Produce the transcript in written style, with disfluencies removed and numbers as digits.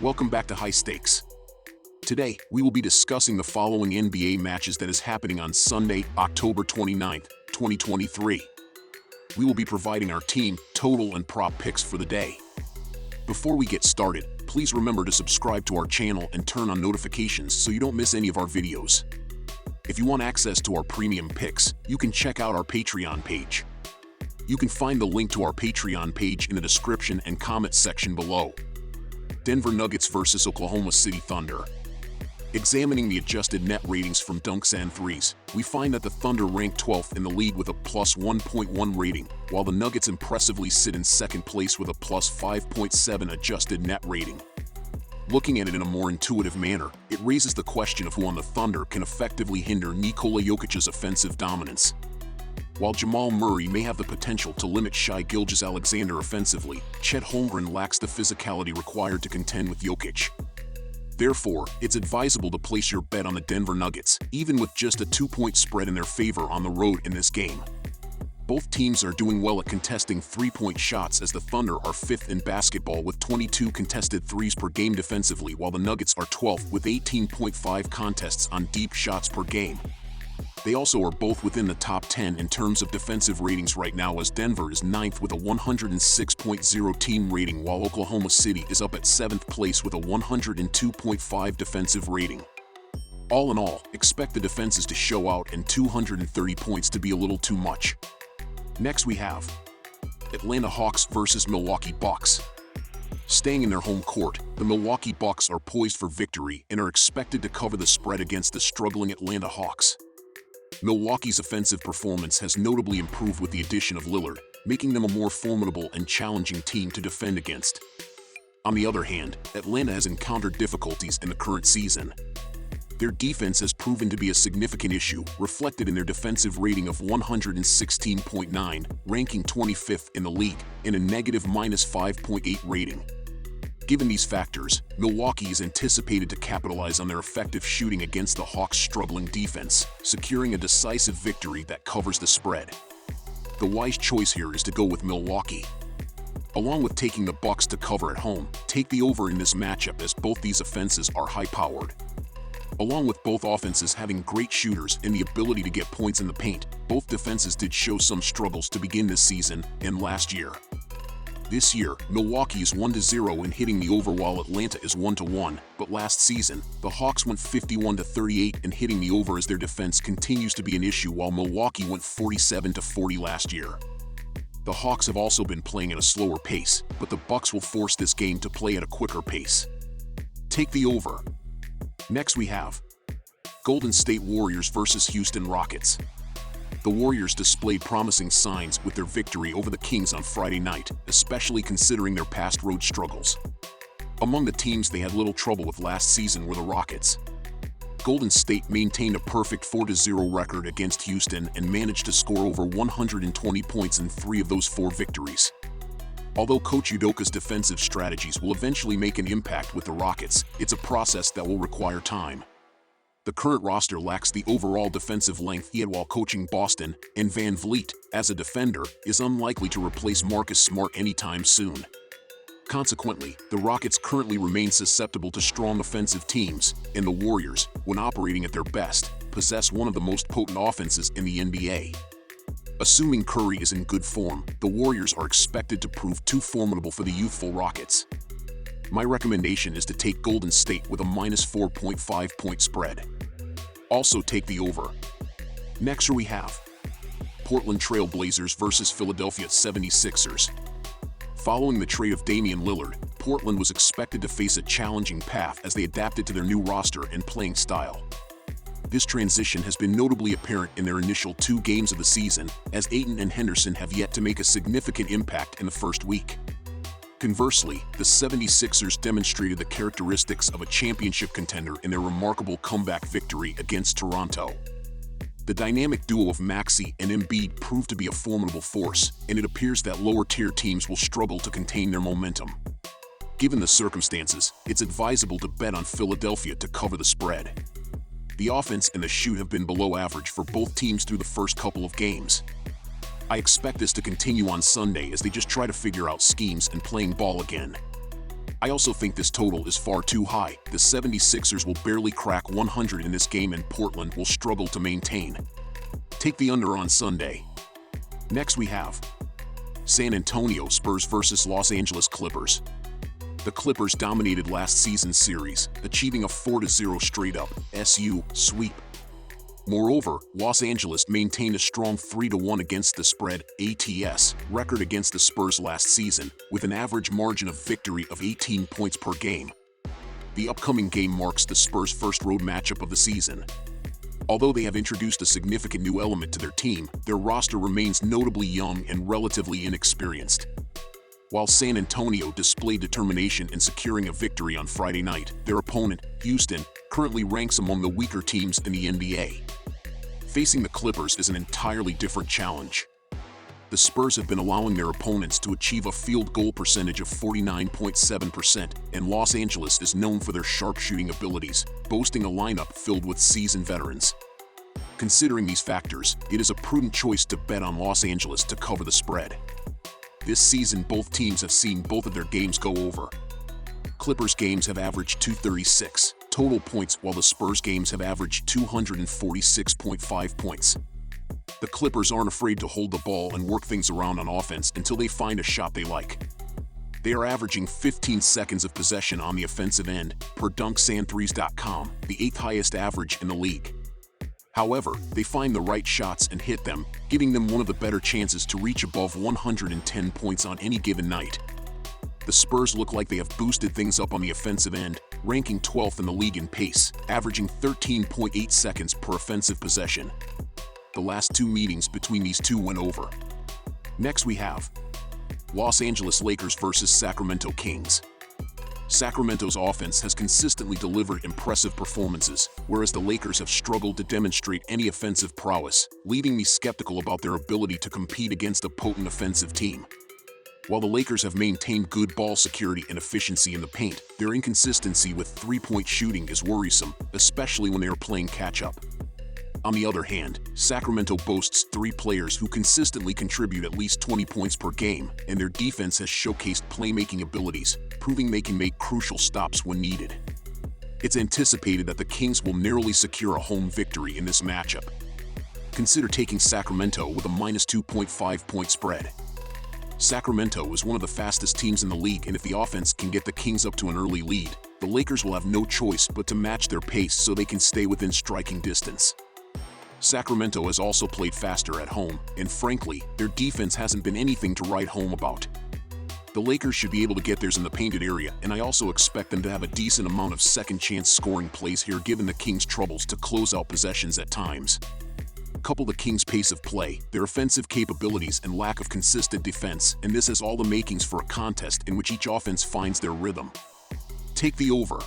Welcome back to High Stakes. Today, we will be discussing the following NBA matches that is happening on Sunday, October 29th, 2023. We will be providing our team, total, and prop picks for the day. Before we get started, please remember to subscribe to our channel and turn on notifications so you don't miss any of our videos. If you want access to our premium picks, you can check out our Patreon page. You can find the link to our Patreon page in the description and comments section below. Denver Nuggets vs. Oklahoma City Thunder. Examining the adjusted net ratings from dunks and threes, we find that the Thunder rank 12th in the league with a plus 1.1 rating, while the Nuggets impressively sit in second place with a plus 5.7 adjusted net rating. Looking at it in a more intuitive manner, it raises the question of who on the Thunder can effectively hinder Nikola Jokic's offensive dominance. While Jamal Murray may have the potential to limit Shai Gilgeous-Alexander offensively, Chet Holmgren lacks the physicality required to contend with Jokic. Therefore, it's advisable to place your bet on the Denver Nuggets, even with just a 2-point spread in their favor on the road in this game. Both teams are doing well at contesting three-point shots, as the Thunder are 5th in basketball with 22 contested threes per game defensively, while the Nuggets are 12th with 18.5 contests on deep shots per game. They also are both within the top 10 in terms of defensive ratings right now, as Denver is 9th with a 106.0 team rating, while Oklahoma City is up at 7th place with a 102.5 defensive rating. All in all, expect the defenses to show out and 230 points to be a little too much. Next we have Atlanta Hawks vs. Milwaukee Bucks. Staying in their home court, the Milwaukee Bucks are poised for victory and are expected to cover the spread against the struggling Atlanta Hawks. Milwaukee's offensive performance has notably improved with the addition of Lillard, making them a more formidable and challenging team to defend against. On the other hand, Atlanta has encountered difficulties in the current season. Their defense has proven to be a significant issue, reflected in their defensive rating of 116.9, ranking 25th in the league, and a negative -5.8 rating. Given these factors, Milwaukee is anticipated to capitalize on their effective shooting against the Hawks' struggling defense, securing a decisive victory that covers the spread. The wise choice here is to go with Milwaukee. Along with taking the Bucks to cover at home, take the over in this matchup, as both these offenses are high-powered. Along with both offenses having great shooters and the ability to get points in the paint, both defenses did show some struggles to begin this season and last year. This year, Milwaukee is 1-0 in hitting the over, while Atlanta is 1-1, but last season, the Hawks went 51-38 in hitting the over, as their defense continues to be an issue, while Milwaukee went 47-40 last year. The Hawks have also been playing at a slower pace, but the Bucks will force this game to play at a quicker pace. Take the over. Next we have Golden State Warriors vs. Houston Rockets. The Warriors displayed promising signs with their victory over the Kings on Friday night, especially considering their past road struggles. Among the teams they had little trouble with last season were the Rockets. Golden State maintained a perfect 4-0 record against Houston and managed to score over 120 points in 3 of those 4 victories. Although Coach Udoka's defensive strategies will eventually make an impact with the Rockets, it's a process that will require time. The current roster lacks the overall defensive length he had while coaching Boston, and Van Vliet, as a defender, is unlikely to replace Marcus Smart anytime soon. Consequently, the Rockets currently remain susceptible to strong offensive teams, and the Warriors, when operating at their best, possess one of the most potent offenses in the NBA. Assuming Curry is in good form, the Warriors are expected to prove too formidable for the youthful Rockets. My recommendation is to take Golden State with a -4.5 point spread. Also take the over. Next we have Portland Trail Blazers vs. Philadelphia 76ers. Following the trade of Damian Lillard, Portland was expected to face a challenging path as they adapted to their new roster and playing style. This transition has been notably apparent in their initial 2 games of the season, as Ayton and Henderson have yet to make a significant impact in the first week. Conversely, the 76ers demonstrated the characteristics of a championship contender in their remarkable comeback victory against Toronto. The dynamic duo of Maxey and Embiid proved to be a formidable force, and it appears that lower-tier teams will struggle to contain their momentum. Given the circumstances, it's advisable to bet on Philadelphia to cover the spread. The offense and the shoot have been below average for both teams through the first couple of games. I expect this to continue on Sunday as they just try to figure out schemes and playing ball again. I also think this total is far too high. The 76ers will barely crack 100 in this game and Portland will struggle to maintain. Take the under on Sunday. Next we have San Antonio Spurs versus Los Angeles Clippers. The Clippers dominated last season's series, achieving a 4-0 straight-up SU sweep. Moreover, Los Angeles maintained a strong 3-1 against the spread ATS record against the Spurs last season, with an average margin of victory of 18 points per game. The upcoming game marks the Spurs' first road matchup of the season. Although they have introduced a significant new element to their team, their roster remains notably young and relatively inexperienced. While San Antonio displayed determination in securing a victory on Friday night, their opponent, Houston, currently ranks among the weaker teams in the NBA. Facing the Clippers is an entirely different challenge. The Spurs have been allowing their opponents to achieve a field goal percentage of 49.7%, and Los Angeles is known for their sharpshooting abilities, boasting a lineup filled with seasoned veterans. Considering these factors, it is a prudent choice to bet on Los Angeles to cover the spread. This season, both teams have seen both of their games go over. Clippers games have averaged 236 total points, while the Spurs games have averaged 246.5 points. The Clippers aren't afraid to hold the ball and work things around on offense until they find a shot they like. They are averaging 15 seconds of possession on the offensive end, per dunksandthrees.com, the 8th highest average in the league. However, they find the right shots and hit them, giving them one of the better chances to reach above 110 points on any given night. The Spurs look like they have boosted things up on the offensive end, ranking 12th in the league in pace, averaging 13.8 seconds per offensive possession. The last two meetings between these two went over. Next we have Los Angeles Lakers versus Sacramento Kings. Sacramento's offense has consistently delivered impressive performances, whereas the Lakers have struggled to demonstrate any offensive prowess, leaving me skeptical about their ability to compete against a potent offensive team. While the Lakers have maintained good ball security and efficiency in the paint, their inconsistency with three-point shooting is worrisome, especially when they are playing catch-up. On the other hand, Sacramento boasts three players who consistently contribute at least 20 points per game, and their defense has showcased playmaking abilities, proving they can make crucial stops when needed. It's anticipated that the Kings will narrowly secure a home victory in this matchup. Consider taking Sacramento with a -2.5 point spread. Sacramento is one of the fastest teams in the league, and if the offense can get the Kings up to an early lead, the Lakers will have no choice but to match their pace so they can stay within striking distance. Sacramento has also played faster at home, and frankly, their defense hasn't been anything to write home about. The Lakers should be able to get theirs in the painted area, and I also expect them to have a decent amount of second-chance scoring plays here given the Kings' troubles to close out possessions at times. Couple the Kings' pace of play, their offensive capabilities, and lack of consistent defense, and this has all the makings for a contest in which each offense finds their rhythm. Take the over.